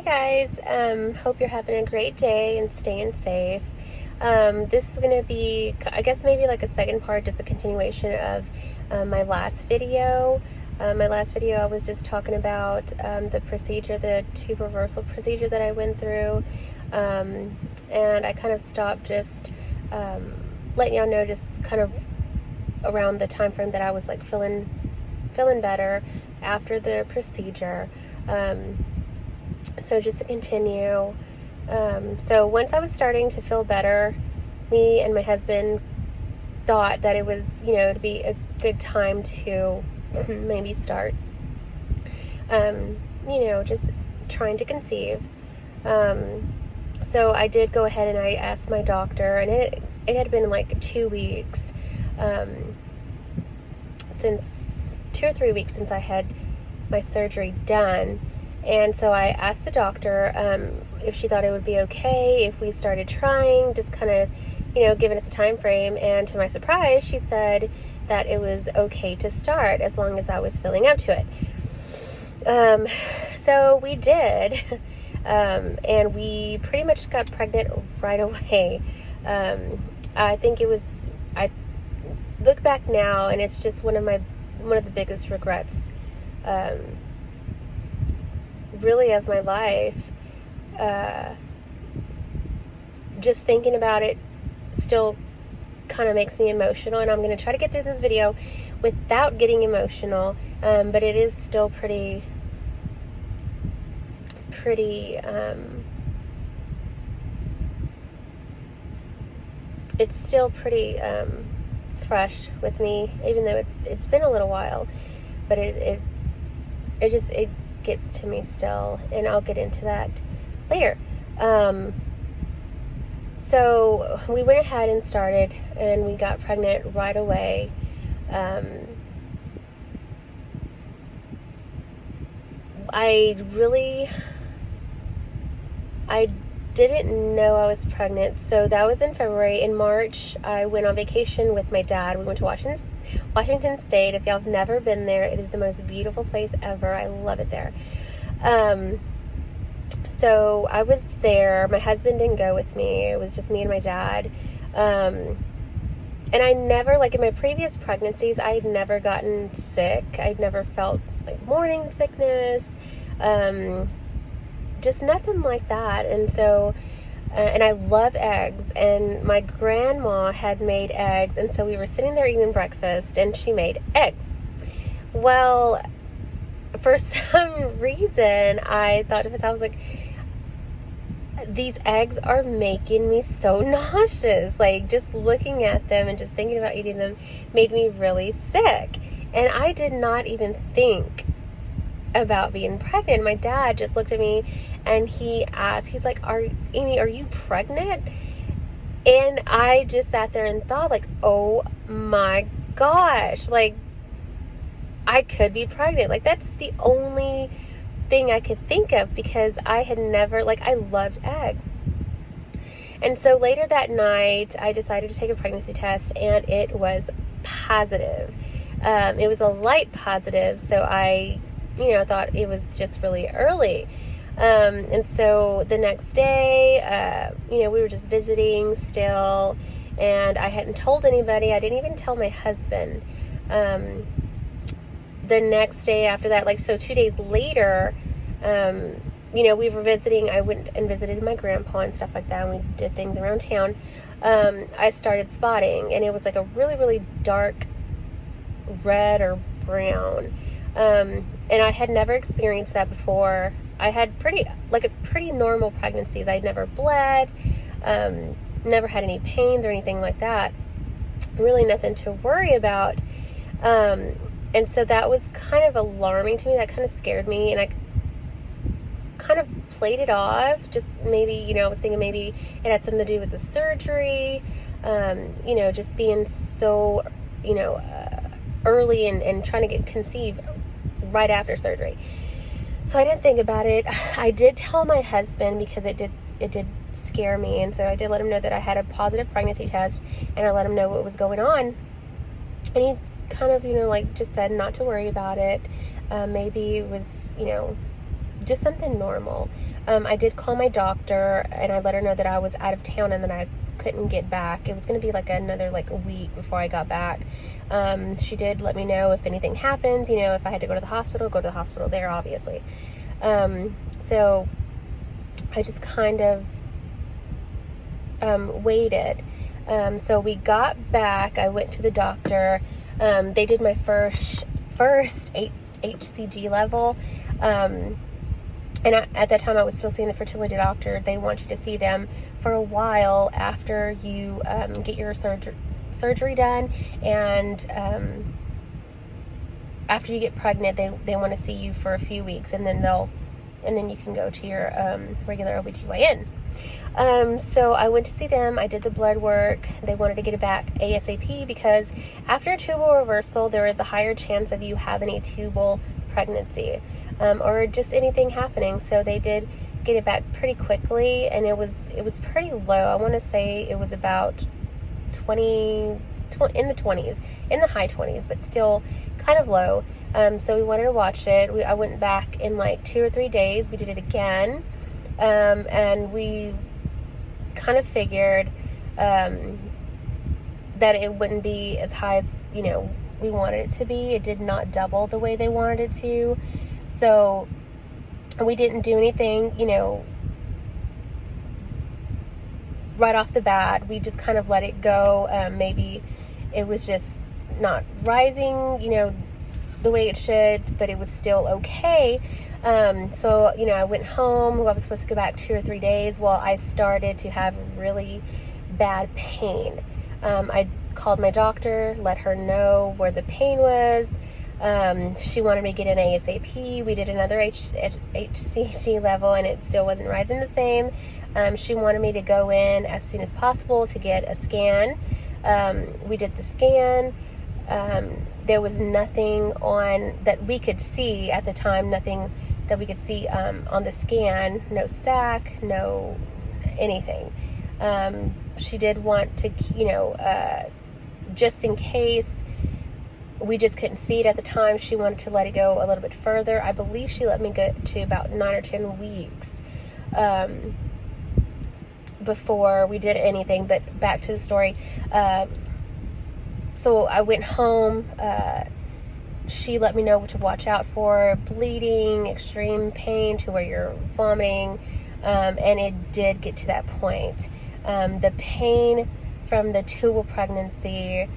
guys, hope you're having a great day and staying safe. This is going to be, I guess maybe like a second part, just a continuation of my last video. My last video I was just talking about the procedure, the tubal reversal procedure that I went through, and I kind of stopped just letting y'all know just kind of around the time frame that I was like feeling better after the procedure. So just to continue, so once I was starting to feel better, me and my husband thought that it was, to be a good time to maybe start, just trying to conceive. So I did go ahead and I asked my doctor, and it had been like 2 weeks, since 2 or 3 weeks since I had my surgery done. And so I asked the doctor if she thought it would be okay if we started trying, just kind of, giving us a time frame. And to my surprise, she said that it was okay to start as long as I was feeling up to it. So we did, and we pretty much got pregnant right away. I think it was, I look back now, and it's just one of the biggest regrets, really, of my life. Just thinking about it still kind of makes me emotional, and I'm going to try to get through this video without getting emotional, but it is still pretty it's still pretty fresh with me, even though it's been a little while, but it gets to me still, and I'll get into that later. So we went ahead and started, and we got pregnant right away. I didn't know I was pregnant, so that was in February. In March, I went on vacation with my dad. We went to Washington State. If y'all have never been there, it is the most beautiful place ever. I love it there. So I was there. My husband didn't go with me. It was just me and my dad. And I never, like in my previous pregnancies, I had never gotten sick. I'd never felt like morning sickness, just nothing like that. And so, and I love eggs, and my grandma had made eggs, and so we were sitting there eating breakfast, and she made eggs. Well, for some reason, I thought to myself, I was like, these eggs are making me so nauseous. Like, just looking at them and just thinking about eating them made me really sick. And I did not even think about being pregnant. My dad just looked at me and he asked, he's like, Amy, are you pregnant? And I just sat there and thought, like, oh my gosh, like, I could be pregnant. Like, that's the only thing I could think of, because I had never, like, I loved eggs. And so later that night, I decided to take a pregnancy test, and it was positive. It was a light positive, so I thought it was just really early. And so the next day, we were just visiting still, and I hadn't told anybody. I didn't even tell my husband. The next day after that, like, so 2 days later, we were visiting. I went and visited my grandpa and stuff like that, and we did things around town. I started spotting, and it was like a really, really dark red or brown. And I had never experienced that before. I had pretty normal pregnancies. I'd never bled, never had any pains or anything like that. Really nothing to worry about. And so that was kind of alarming to me. That kind of scared me, and I kind of played it off. Just maybe, I was thinking maybe it had something to do with the surgery, just being so, early and trying to conceive right after surgery. So I didn't think about it. I did tell my husband, because it did scare me, and so I did let him know that I had a positive pregnancy test, and I let him know what was going on. And he kind of, just said not to worry about it. Maybe it was, just something normal. I did call my doctor, and I let her know that I was out of town and that I couldn't get back. It was going to be like another like a week before I got back. She did let me know if anything happens, you know, if I had to go to the hospital there, obviously. So I just kind of waited. So we got back. I went to the doctor. They did my first HCG level. And at that time, I was still seeing the fertility doctor. They want you to see them for a while after you get your surgery done, and after you get pregnant, they want to see you for a few weeks, and then you can go to your regular OBGYN. So I went to see them. I did the blood work. They wanted to get it back ASAP because after tubal reversal, there is a higher chance of you having a tubal pregnancy, or just anything happening. So they did get it back pretty quickly, and it was pretty low. I want to say it was about 20 in the 20s, in the high 20s, but still kind of low. So we wanted to watch it. I went back in like 2 or 3 days. We did it again, and we kind of figured that it wouldn't be as high as, you know, we wanted it to be. It did not double the way they wanted it to. So we didn't do anything, you know, right off the bat. We just kind of let it go. Maybe it was just not rising, you know, the way it should, but it was still okay. So, you know, I went home. I was supposed to go back 2 or 3 days. Well, I started to have really bad pain. I called my doctor, let her know where the pain was. She wanted me to get an ASAP. We did another HCG level, and it still wasn't rising the same. She wanted me to go in as soon as possible to get a scan. We did the scan. There was nothing on that we could see at the time, nothing that we could see on the scan, no sac, no anything. She did want to, you know, just in case we just couldn't see it at the time, she wanted to let it go a little bit further. I believe she let me go to about 9 or 10 weeks before we did anything. But back to the story. So I went home. She let me know what to watch out for: bleeding, extreme pain to where you're vomiting, and it did get to that point. The pain from the tubal pregnancy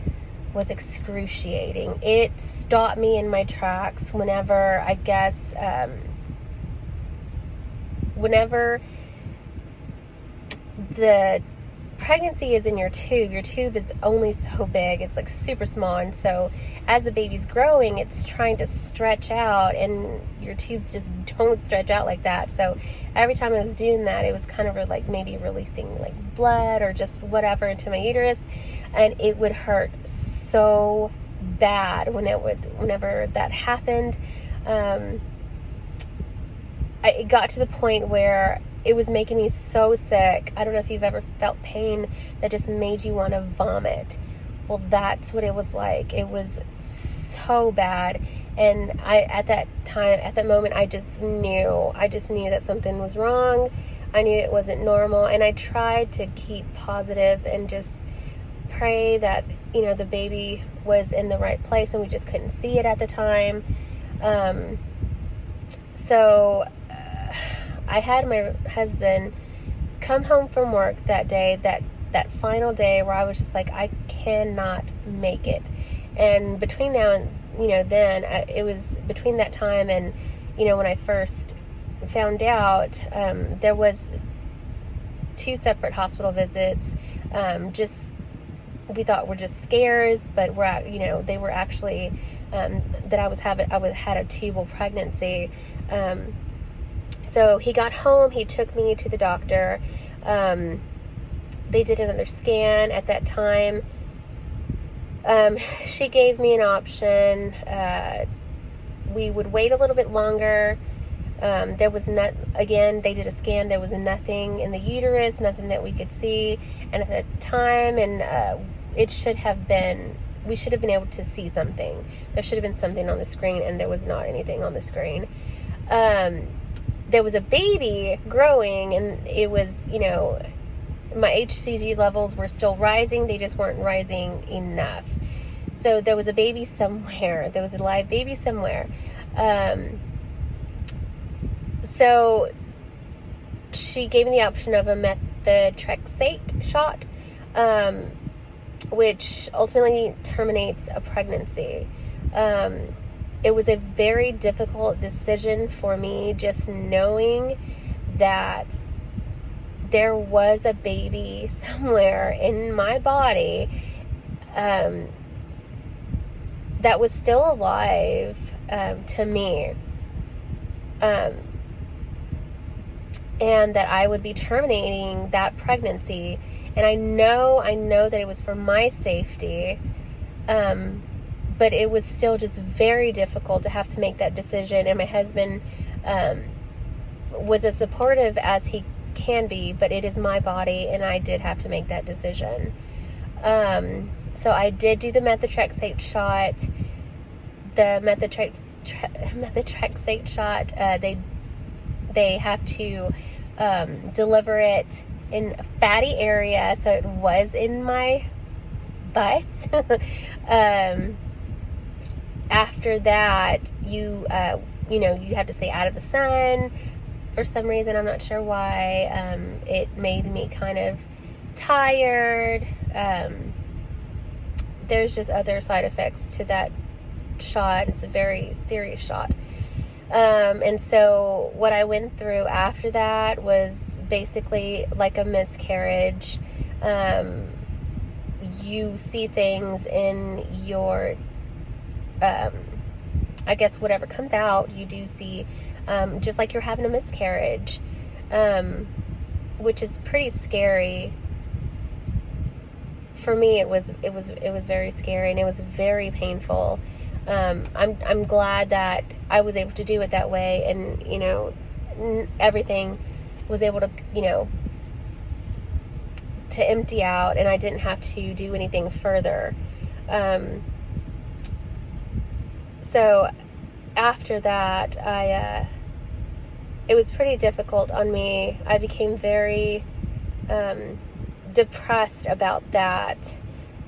was excruciating. It stopped me in my tracks whenever, I guess, whenever the pregnancy is in your tube is only so big. It's like super small, and so as the baby's growing, it's trying to stretch out, and your tubes just don't stretch out like that. So every time I was doing that, it was kind of like maybe releasing like blood or just whatever into my uterus, and it would hurt so bad whenever that happened. It got to the point where it was making me so sick. I don't know if you've ever felt pain that just made you want to vomit. Well, that's what it was like. It was so bad. And at that moment, I just knew that something was wrong. I knew it wasn't normal. And I tried to keep positive and just pray that, you know, the baby was in the right place, and we just couldn't see it at the time. So I had my husband come home from work that day, that final day where I was just like, I cannot make it. And between now and, you know, then it was between that time and, you know, when I first found out, there was 2 separate hospital visits. We thought were just scares, but they were actually, that I had a tubal pregnancy. So he got home, he took me to the doctor. They did another scan at that time. She gave me an option. We would wait a little bit longer. There was they did a scan. There was nothing in the uterus, nothing that we could see. And at the time, we should have been able to see something. There should have been something on the screen, and there was not anything on the screen. there was a baby growing, and it was, my HCG levels were still rising. They just weren't rising enough. So there was a baby somewhere. There was a live baby somewhere. So she gave me the option of a Methotrexate shot, which ultimately terminates a pregnancy. It was a very difficult decision for me, just knowing that there was a baby somewhere in my body that was still alive to me, and that I would be terminating that pregnancy. And I know that it was for my safety, but it was still just very difficult to have to make that decision. And my husband was as supportive as he can be, but it is my body, and I did have to make that decision. So I did do the Methotrexate shot. The Methotrexate shot, they have to deliver it in a fatty area, so it was in my butt. After that, you have to stay out of the sun. For some reason, I'm not sure why, it made me kind of tired. There's just other side effects to that shot. It's a very serious shot. And so what I went through after that was basically like a miscarriage. You see things in your, I guess whatever comes out, you do see, just like you're having a miscarriage, which is pretty scary. For me, it was very scary, and it was very painful. I'm glad that I was able to do it that way, and everything was able to to empty out, and I didn't have to do anything further. So after that, it was pretty difficult on me. I became very depressed about that,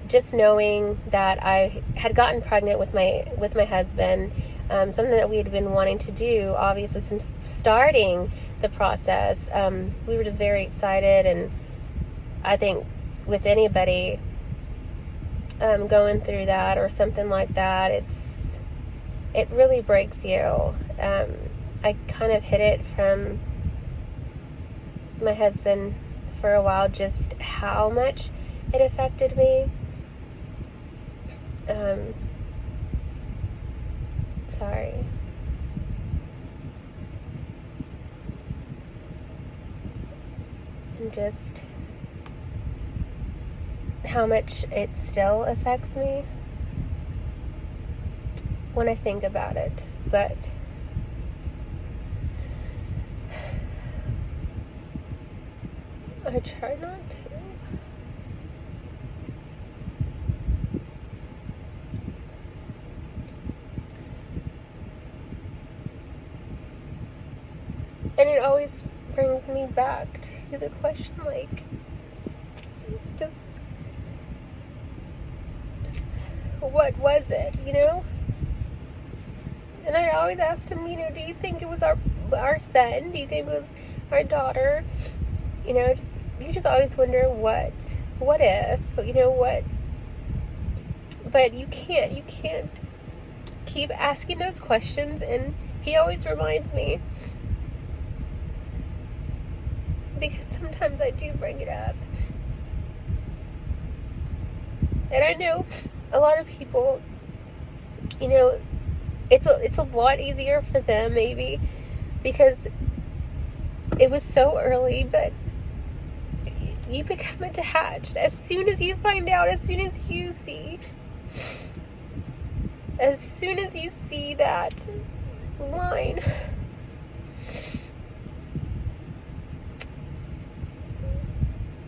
just knowing that I had gotten pregnant with my husband, something that we had been wanting to do, obviously, since starting the process. We were just very excited, and I think with anybody going through that or something like that, it really breaks you. I kind of hid it from my husband for a while, just how much it affected me. Sorry. And just how much it still affects me when I think about it. But I try not to. And it always brings me back to the question, like, just, what was it, And I always asked him, do you think it was our son? Do you think it was our daughter? You just always wonder what if, what, but you can't keep asking those questions, and he always reminds me, because sometimes I do bring it up. And I know a lot of people, it's a lot easier for them, maybe, because it was so early, but you become attached as soon as you find out, as soon as you see that line.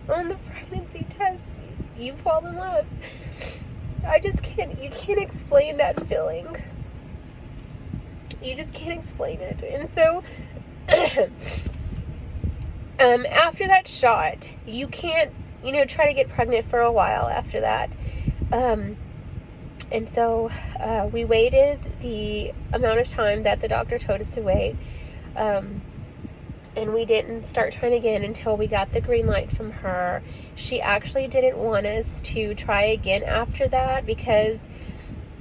On the pregnancy test, you fall in love. You can't explain that feeling. You just can't explain it. And so After that shot, you can't, try to get pregnant for a while after that. And so we waited the amount of time that the doctor told us to wait. And we didn't start trying again until we got the green light from her. She actually didn't want us to try again after that because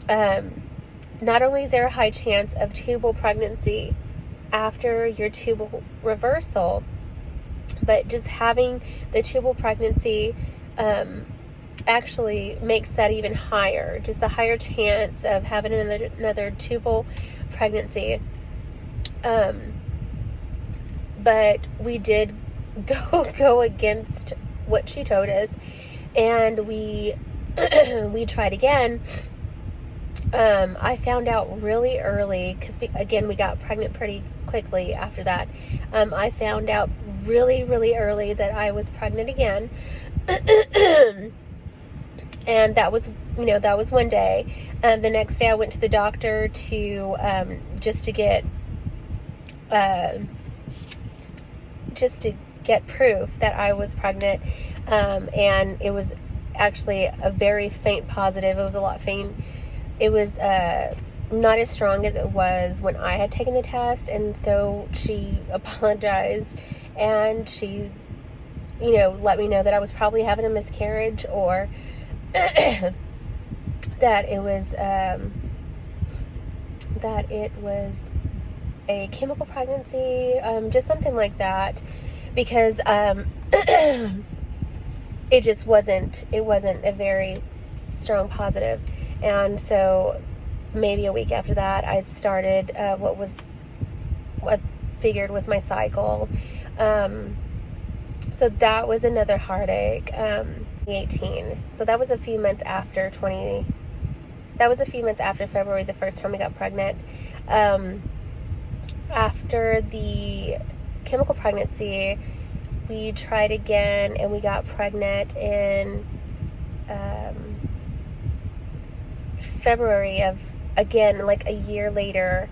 not only is there a high chance of tubal pregnancy after your tubal reversal, but just having the tubal pregnancy actually makes that even higher. Just the higher chance of having another tubal pregnancy. But we did go against what she told us, and we tried again. I found out really early because we got pregnant pretty quickly after that. I found out really early that I was pregnant again. And that was one day. The next day I went to the doctor to just to get proof that I was pregnant, and it was actually a very faint positive. It was a lot faint. It was not as strong as it was when I had taken the test, and so she apologized, and she, let me know that I was probably having a miscarriage, or that it was a chemical pregnancy, just something like that, because it just wasn't a very strong positive. And so maybe a week after that, I started what I figured was my cycle. So that was another heartache. 2018. So that was a few months after February, the first time we got pregnant. After the chemical pregnancy, we tried again, and we got pregnant in February of, again, like a year later,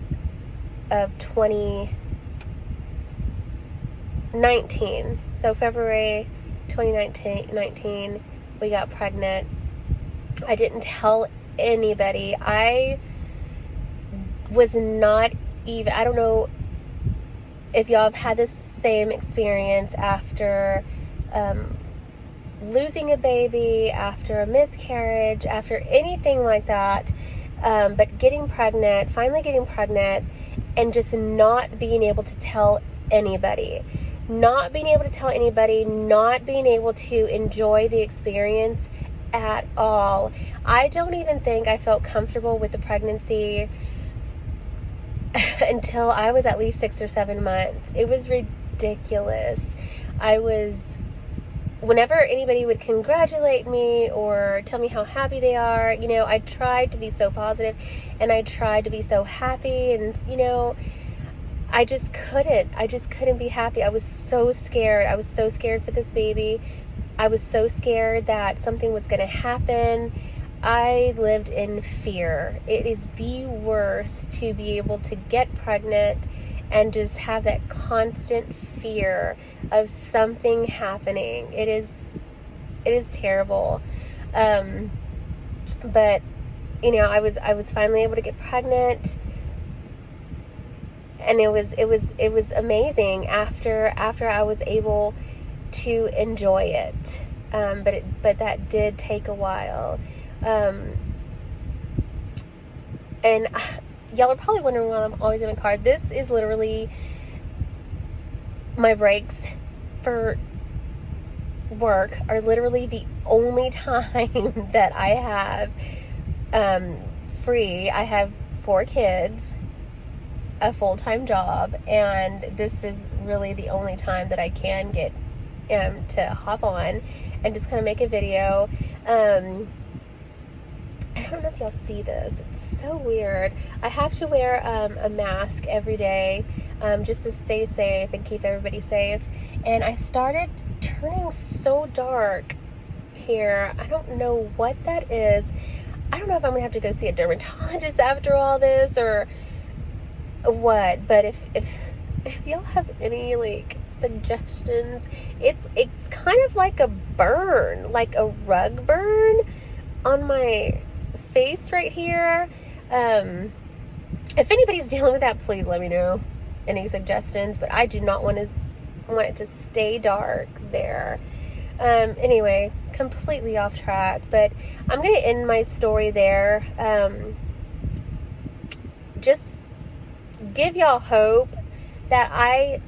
of 2019. So February 2019, we got pregnant. I didn't tell anybody. I was not even, I don't know if y'all have had this same experience after losing a baby, after a miscarriage, after anything like that, but finally getting pregnant, and just not being able to tell anybody, not being able to enjoy the experience at all. I don't even think I felt comfortable with the pregnancy until I was at least 6 or 7 months. It was ridiculous. Whenever anybody would congratulate me or tell me how happy they are, I tried to be so positive, and I tried to be so happy, and, I just couldn't be happy. I was so scared. I was so scared for this baby. I was so scared that something was going to happen. I lived in fear. It is the worst to be able to get pregnant and just have that constant fear of something happening. It is terrible. But I was finally able to get pregnant, and it was amazing after I was able to enjoy it. But that did take a while. And y'all are probably wondering why I'm always in a car. This is literally my breaks for work are literally the only time that I have free. I have 4 kids, a full-time job, and this is really the only time that I can get to hop on and just kind of make a video. I don't know if y'all see this. It's so weird. I have to wear a mask every day just to stay safe and keep everybody safe. And I started turning so dark here. I don't know what that is. I don't know if I'm going to have to go see a dermatologist after all this or what. But if if y'all have any like suggestions, it's kind of like a burn, like a rug burn on my face right here. If anybody's dealing with that, please let me know any suggestions, but I do not want it to stay dark there. Anyway, completely off track, but I'm going to end my story there. Just give y'all hope that I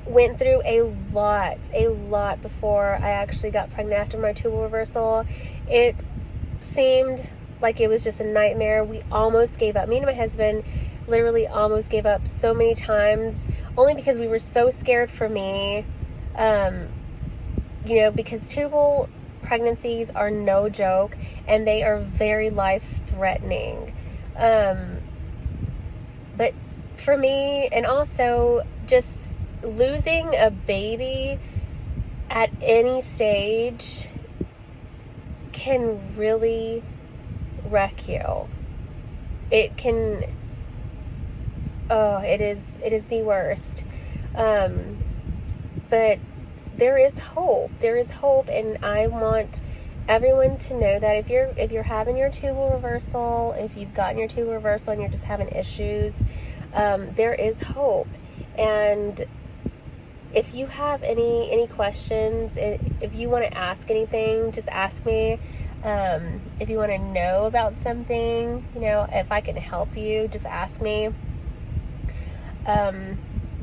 went through a lot before I actually got pregnant after my tubal reversal. It seemed like it was just a nightmare. We almost gave up. Me and my husband literally almost gave up so many times, only because we were so scared for me. Because tubal pregnancies are no joke, and they are very life-threatening. But for me, and also just losing a baby at any stage can really wreck you. It can, it is the worst. But there is hope. There is hope, and I want everyone to know that if you're having your tubal reversal, if you've gotten your tubal reversal and you're just having issues, there is hope. And if you have any questions, if you want to ask anything, just ask me. If you want to know about something, if I can help you, just ask me.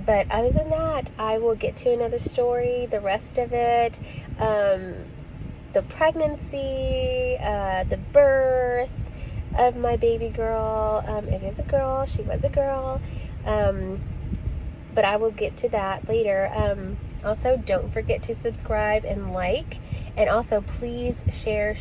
But other than that, I will get to another story, the rest of it, the pregnancy, the birth of my baby girl. It is a girl. She was a girl. But I will get to that later. Also, don't forget to subscribe and like. And also, please share.